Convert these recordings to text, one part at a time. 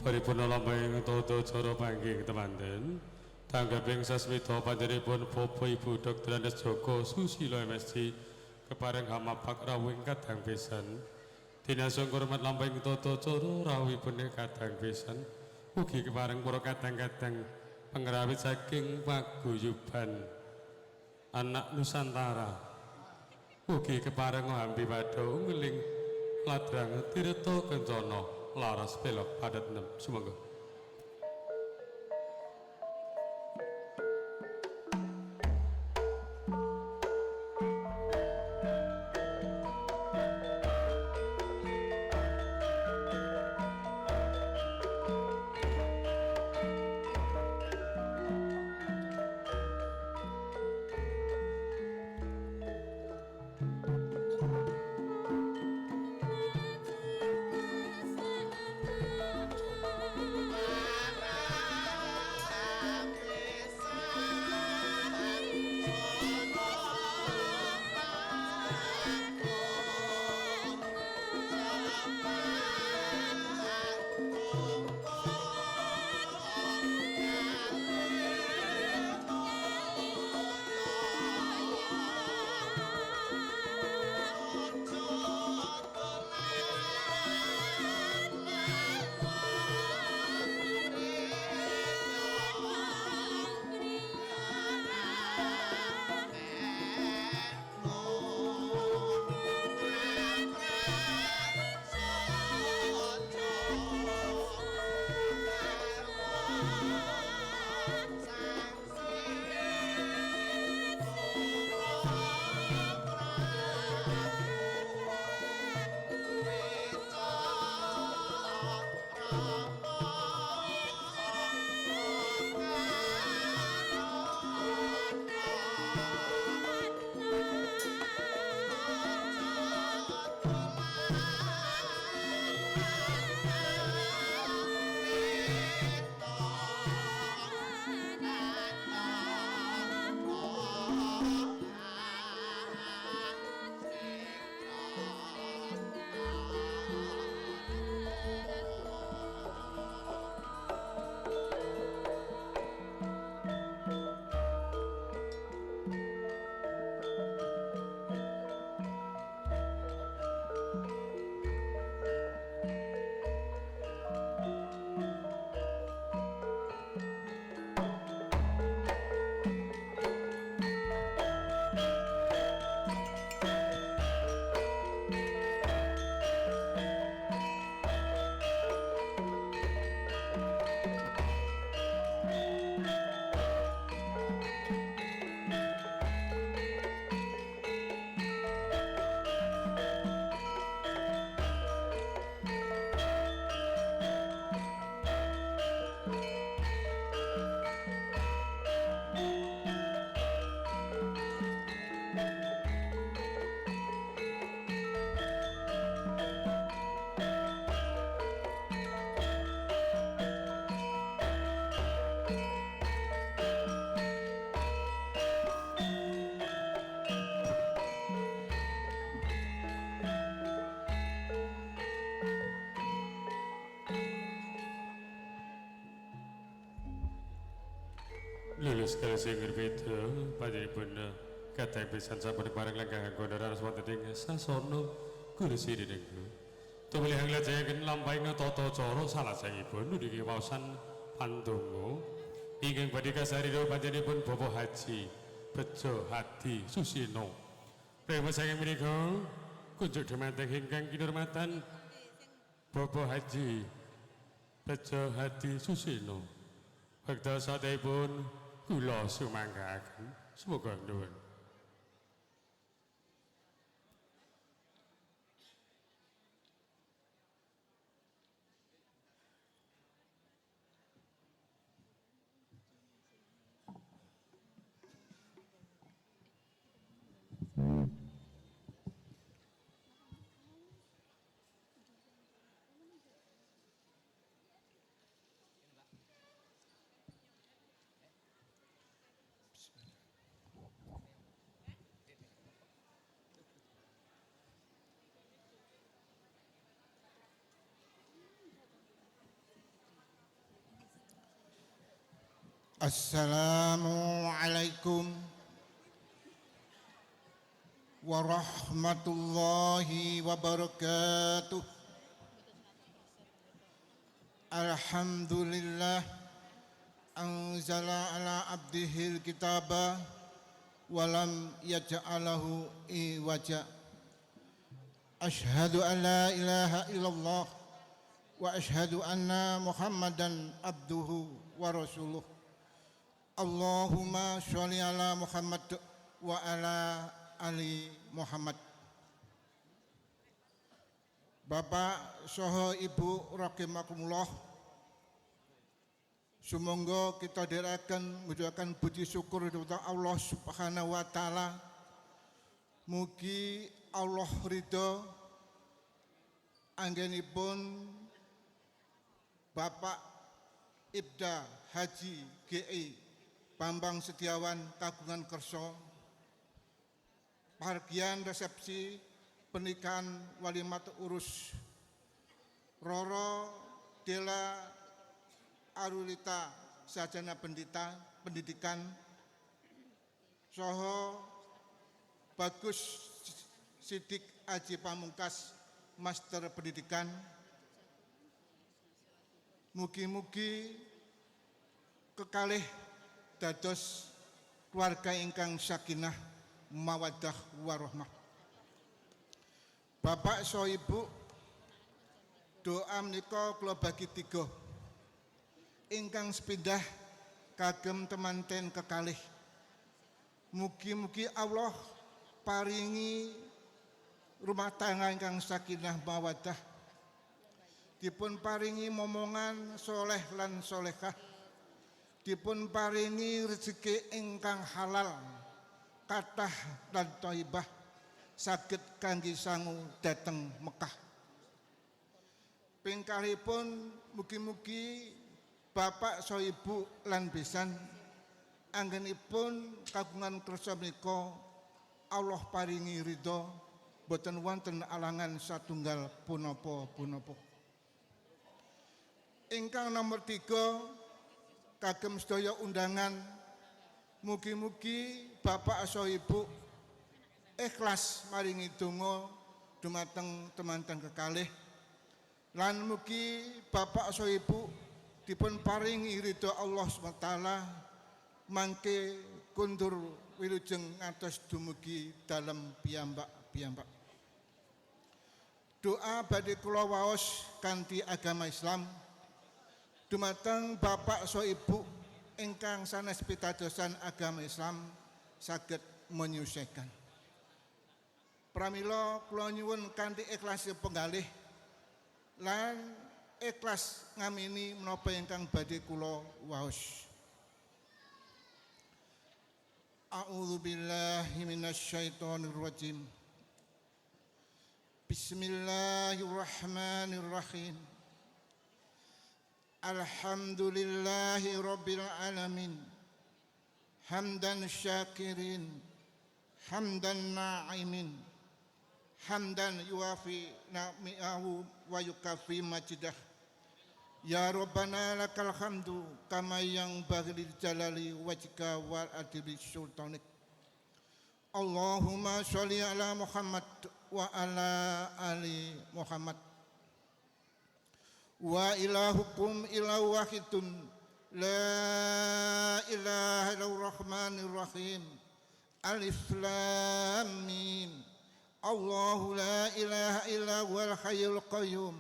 Paripurna lambang toto coro pangging temanten. Tanggaping sasmito panjenipun Bapak Ibu Dr. Andes Joko Susilo MSc kepareng hamapak rawing kadang pisan. Dinasung hormat lambang toto coro rawipun kadang pisan. Ugi kepareng para kadang-kadang pengrawit saking paguyuban anak Nusantara. Ugi kepareng ngambi pada unggeling ladrang Tirta Kencana. Laras belok padat 6 sumangga. Lulus kali sing berbeda panjenipun kadang pisan sampun bareng langkah gondoran wonten ing sasana guru siri niku. Tumuli nglajengaken lampahing tata cara salajengipun niki waosan pandonga ingkang badhe kasarira panjenipun Bapak Haji Bejo Hadi Susino. Rewa saking menika kunjuk dhumateng ingkang kinurmatan Bapak Haji Bejo Hadi Susino. Wekdal sadayapun kula sumanggaken semoga nuwun. Assalamualaikum warahmatullahi wabarakatuh. Alhamdulillah anzala ala abdihil kitaba walam yaj'alahu iwaja. Ashhadu an la ilaha illallah wa ashhadu anna Muhammadan abduhu wa rasuluh. Allahumma sholli ala Muhammad wa ala ali Muhammad. Bapak saha Ibu rahimakumullah, sumangga kita dherekaken mujudaken puji syukur dhateng Allah Subhanahu wa taala. Mugi Allah ridho anggenipun Bapak Ibda Haji GI Bambang Setiawan Kagungan Kerso, bagian resepsi pernikahan walimat urus Roro Dela Arulita Sarjana Pendidikan Soho Bagus Sidik Aji Pamungkas Master Pendidikan. Mugi-mugi kekalih dados keluarga ingkang sakinah mawaddah warahmah. Bapak so Ibu, doa menika kula bagi 3. Ingkang sepindah kagem temanten kekalih. Mugi-mugi Allah paringi rumah tangga ingkang sakinah mawaddah, dipun paringi momongan soleh lan solehah, dipun paringi rezeki ingkang halal kathah lan thayyibah, saged kangge sangu dhateng Mekah. Pingkalipun mugi-mugi Bapak so Ibu lan besan anggenipun kagungan kersa menika Allah paringi ridho, boten wonten alangan satunggal punapa-punapa. Ingkang nomor 3 kagem sedaya undangan, mugi-mugi Bapak so Ibu ikhlas maringi donga dumateng temanten kekalih, lan mugi Bapak so Ibu dipun paringi ridho Allah SWT mangke kundur wilujeng ngantos dumugi dalem piyambak-piyambak. Doa badhe kula waos kanthi agama Islam dumateng Bapak so Ibu ingkang sanes pitadosan agama Islam saged menyusekan. Pramila kula nyuwun kanthi ikhlas penggalih lan ikhlas ngamini menapa ingkang badhe kula waos. A'udzu billahi minasyaitonir rajim. Bismillahirrahmanirrahim. Alhamdulillahi rabbil alamin. Hamdan syakirin, hamdan na'imin, hamdan yuafi na'mi'ahu wa yukafi majidah. Ya Rabbana lakal hamdu kama yang baghlil jalali wajhika wal adli sultanik. Allahumma sholli ala Muhammad wa ala ali Muhammad. Wa ilahukum ilahu wahidun la ilaha illallah rahmanir rahim. Alif lam mim. Allahu la ilaha illa huwal hayyul qayyum.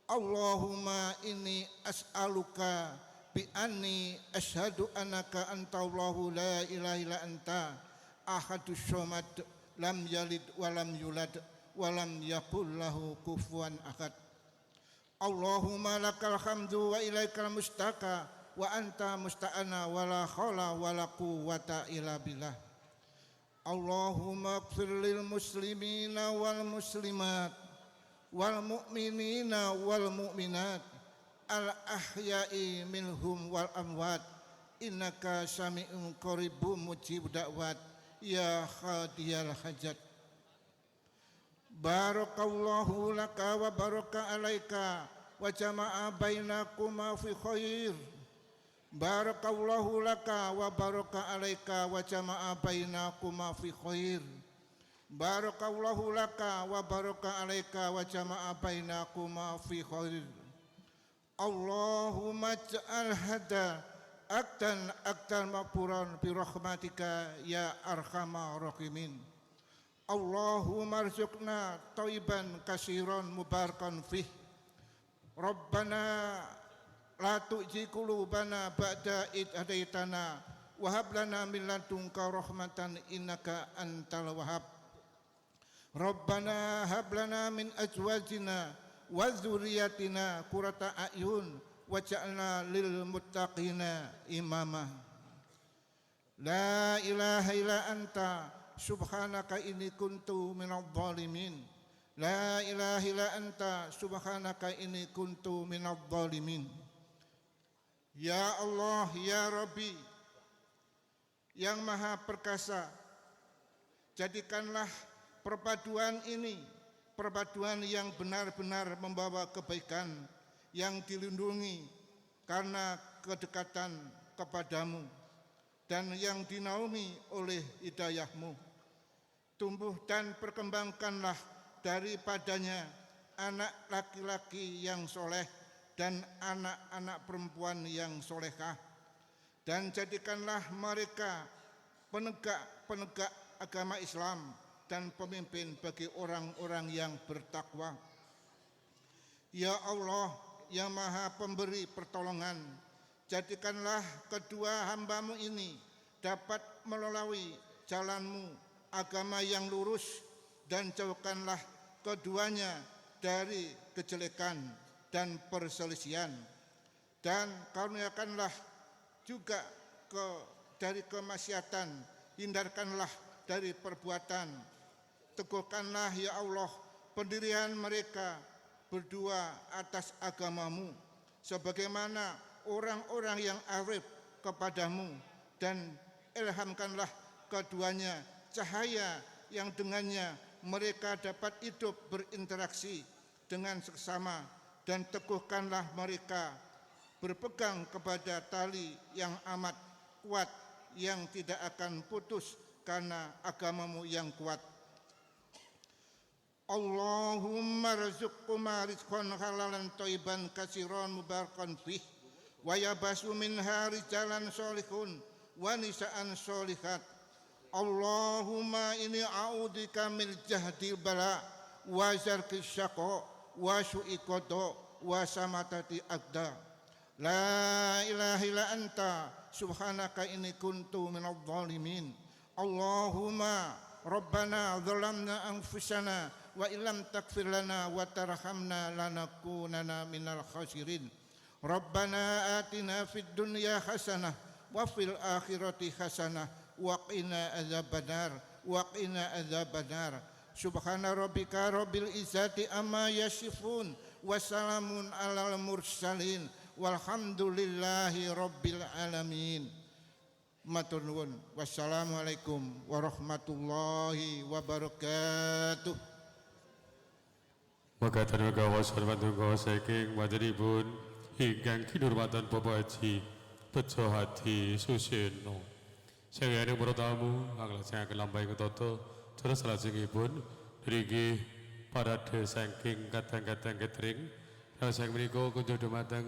Allahumma inni as'aluka bi anni asyhadu annaka antallahu la ilaha illa anta ahadus samad lam yalid wa lam yulad wa lam yakul lahu kufuwan ahad. Allahumma lakal hamdu wa ilaikal mustaka wa anta musta'ana wa la haula wa la quwwata illa billah. Allahumma ighfir lil muslimina wal muslimat wal mu'minina wal mu'minat al ahya'i minhum wal amwat innaka sami'un qaribun mujibud da'wat ya khadiyal hajat. Barakallahu laka wa baraka alaika wa jama'a bainakuma fi khair Barakallahu laka wa baraka alaika wa jama'a bainakuma fi khair. Barakallahu laka wa baraka alaika wa jama'a bainakuma fi khair. Allahumma ja'al hada aktan maghfuran bi rahmatika ya arhamar rahimin. Allahumma arzuqna thayyiban katsiran mubarakan fih. Rabbana la tu'zi qulubana ba'da id hadaitana wa hab lana min ladunka rahmatan innaka antal wahhab. Rabbana hab lana min azwajina wa dzurriyyatina qurrata a'yun waj'alna lil muttaqina imama. La ilaha illa anta subhanaka inni kuntu minadh dhalimin. La ilaha illa anta subhanaka inni kuntu minadh dhalimin. Ya Allah, ya Rabbi, yang maha perkasa, jadikanlah perpaduan ini perpaduan yang benar-benar membawa kebaikan, yang dilindungi karena kedekatan kepadamu, dan yang dinaungi oleh hidayahmu. Tumbuh dan perkembangkanlah daripadanya anak laki-laki yang soleh dan anak-anak perempuan yang solehah, dan jadikanlah mereka penegak agama Islam dan pemimpin bagi orang-orang yang bertakwa. Ya Allah, yang maha pemberi pertolongan, jadikanlah kedua hambamu ini dapat melalui jalanmu agama yang lurus, dan jauhkanlah keduanya dari kejelekan dan perselisihan, dan karuniakanlah juga dari kemaksiatan, hindarkanlah dari perbuatan. Teguhkanlah ya Allah pendirian mereka berdua atas agamamu, sebagaimana orang-orang yang arif kepadamu, dan ilhamkanlah keduanya cahaya yang dengannya mereka dapat hidup berinteraksi dengan sesama, dan teguhkanlah mereka berpegang kepada tali yang amat kuat yang tidak akan putus karena agamamu yang kuat. Allahumma rizqhuma rizqan halalan thayyiban katsiran mubarakan fih, wa yabasu minha rijalan sholihun wa nisaan sholihat. Allahumma inni a'udzika min jahdil bala wa zarqis syaqa wa su'i qada wa samatati aqda. La ilaha illa anta subhanaka inni kuntu minadh dhalimin. Allahumma rabbana zalamna anfusana wa illam taghfir lana wa tarhamna lanakunanna minal khasirin. Rabbana atina fid dunya hasanah wa fil akhirati hasanah wa qina adzabannar wa qina adzabannar. Subhana rabbika rabbil izzati amma yasifun wa salamun alal mursalin walhamdulillahi rabbil alamin. Matur nuwun. Wassalamualaikum warahmatullahi wabarakatuh. Maka terima kasih warahmatullahi saking maturipun ingkang kinurmatan Bapak Haji Bejo Hadi Suseno. Saking para tamu anglajengaken lampahing tata terus salajengipun niki parade saking kadang-kadang catering saking menika kunjuk dumateng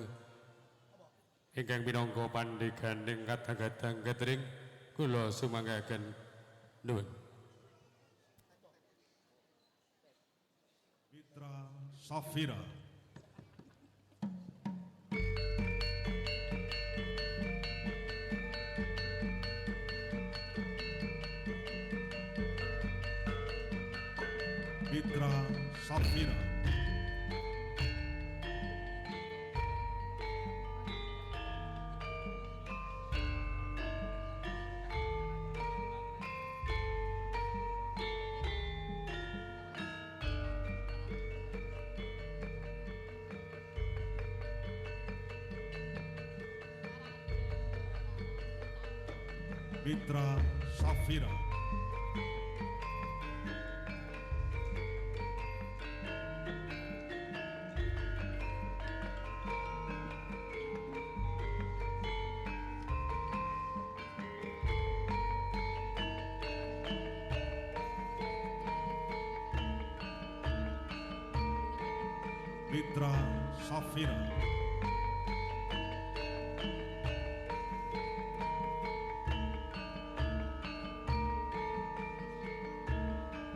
ingkang minangka pandheganing kadang-kadang catering kula sumanggaken nuwun. Mitra Safira. Mitra Safira. Mitra Safira. Mitra Safira,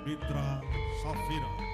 Mitra Safira,